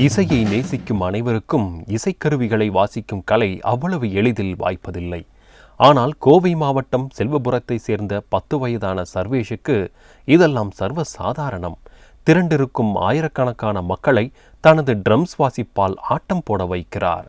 இசையை நேசிக்கும் அனைவருக்கும் இசைக்கருவிகளை வாசிக்கும் கலை அவ்வளவு எளிதில் வாய்ப்பதில்லை. ஆனால் கோவை மாவட்டம் செல்வபுரத்தை சேர்ந்த 10 வயதான சர்வேஷுக்கு இதெல்லாம் சர்வசாதாரணம். திரண்டிருக்கும் ஆயிரக்கணக்கான மக்களை தனது ட்ரம்ஸ் வாசிப்பால் ஆட்டம் போட வைக்கிறார்.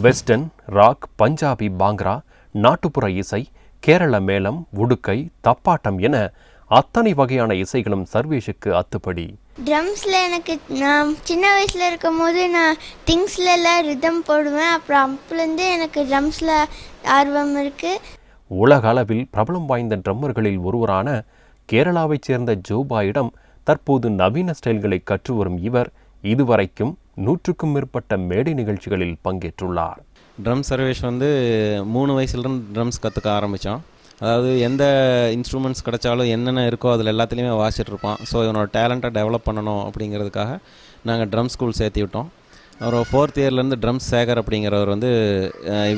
வெஸ்டர்ன், ராக், பஞ்சாபி, பாங்க்ரா, நாட்டுப்புற இசை, கேரள மேளம், உடுக்கை, தப்பாட்டம் என அத்தனை வகையான இசைகளும் சர்வேஷுக்கு அத்துப்படி. ட்ரம்ஸில் எனக்கு நான் சின்ன வயசில் இருக்கும் போது நான் திங்ஸ்லலாம் ரிதம் போடுவேன். அப்புறம் அப்போலேருந்து எனக்கு ட்ரம்ஸில் ஆர்வம் இருக்குது. உலக அளவில் பிரபலம் வாய்ந்த ட்ரம்மர்களில் ஒருவரான கேரளாவைச் சேர்ந்த ஜோபாயிடம் தற்போது நவீன ஸ்டைல்களை கற்று வரும் இவர் இதுவரைக்கும் 100க்கும் மேற்பட்ட மேடை நிகழ்ச்சிகளில் பங்கேற்றுள்ளார். ட்ரம் சர்வேஷ் 3 வயசுலேருந்து ட்ரம்ஸ் கற்றுக்க ஆரம்பித்தோம். அதாவது எந்த இன்ஸ்ட்ருமெண்ட்ஸ் கிடச்சாலும் என்னென்ன இருக்கோ அதில் எல்லாத்துலேயுமே வாசிச்சுட்ருப்பான். ஸோ இவனோட டேலண்ட்டை டெவலப் பண்ணணும் அப்படிங்கிறதுக்காக நாங்கள் ட்ரம் ஸ்கூல் சேர்த்து விட்டோம். ஒரு 4th இயர்லேருந்து ட்ரம்ஸ் சேகர் அப்படிங்கிறவர்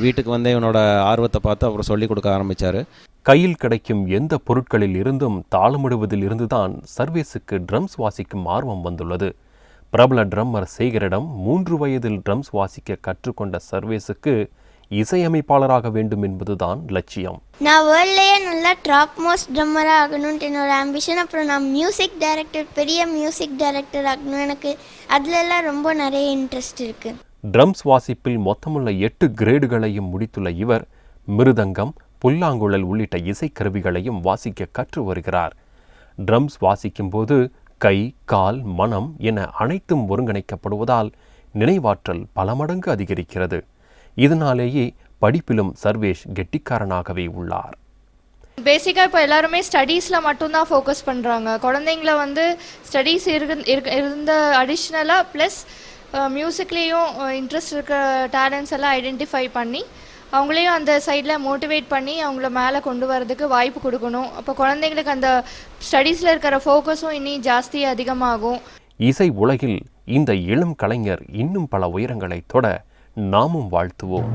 வீட்டுக்கு இவனோட ஆர்வத்தை பார்த்து அப்புறம் சொல்லிக் கொடுக்க ஆரம்பித்தார். கையில் கிடைக்கும் எந்த பொருட்களில் இருந்தும் தாளமிடுவதில் இருந்துதான் சர்வேஸுக்கு ட்ரம்ஸ் வாசிக்கும் ஆர்வம் வந்துள்ளது. பிரபல ட்ரம்மர் சேகரிடம் 3 வயதில் ட்ரம்ஸ் வாசிக்க கற்றுக்கொண்ட சர்வேஸுக்கு இசையமைப்பாளராக வேண்டும் என்பதுதான் லட்சியம். நான் வேர்ல்ட்லேயே நல்லா டாப் மோஸ்ட் ட்ரம்மராக ஆகணும்ட்டு என்னோட ஆம்பிஷன். அப்புறம் நான் மியூசிக் டைரக்டர், பெரிய மியூசிக் டைரக்டர் ஆகணும். எனக்கு அதிலெல்லாம் ரொம்ப நிறைய இன்ட்ரெஸ்ட் இருக்குது. ட்ரம்ஸ் வாசிப்பில் மொத்தமுள்ள 8 கிரேடுகளையும் முடித்துள்ள இவர் மிருதங்கம், புல்லாங்குழல் உள்ளிட்ட இசைக்கருவிகளையும் வாசிக்க கற்று வருகிறார். ட்ரம்ஸ் வாசிக்கும்போது கை, கால், மனம் என அனைத்தும் ஒருங்கிணைக்கப்படுவதால் நினைவாற்றல் பல மடங்கு அதிகரிக்கிறது. இதனாலேயே படிப்பிலும் சர்வேஷ் கெட்டிக்காரனாகவே உள்ளார். பேசிக்காக இப்போ எல்லாருமே ஸ்டடீஸில் மட்டும்தான் ஃபோக்கஸ் பண்ணுறாங்க. குழந்தைங்கள ஸ்டடீஸ் இருந்த அடிஷ்னலாக ப்ளஸ் மியூசிக்லேயும் இன்ட்ரெஸ்ட் இருக்க டேலண்ட்ஸ் எல்லாம் ஐடென்டிஃபை பண்ணி அவங்களையும் அந்த சைடில் மோட்டிவேட் பண்ணி அவங்கள மேலே கொண்டு வரதுக்கு வாய்ப்பு கொடுக்கணும். அப்போ குழந்தைங்களுக்கு அந்த ஸ்டடீஸில் இருக்கிற ஃபோக்கஸும் இன்னும் ஜாஸ்தி அதிகமாகும். இசை உலகில் இந்த இளம் கலைஞர் இன்னும் பல உயரங்களை தொட நாமும் வாழ்த்துவோம்.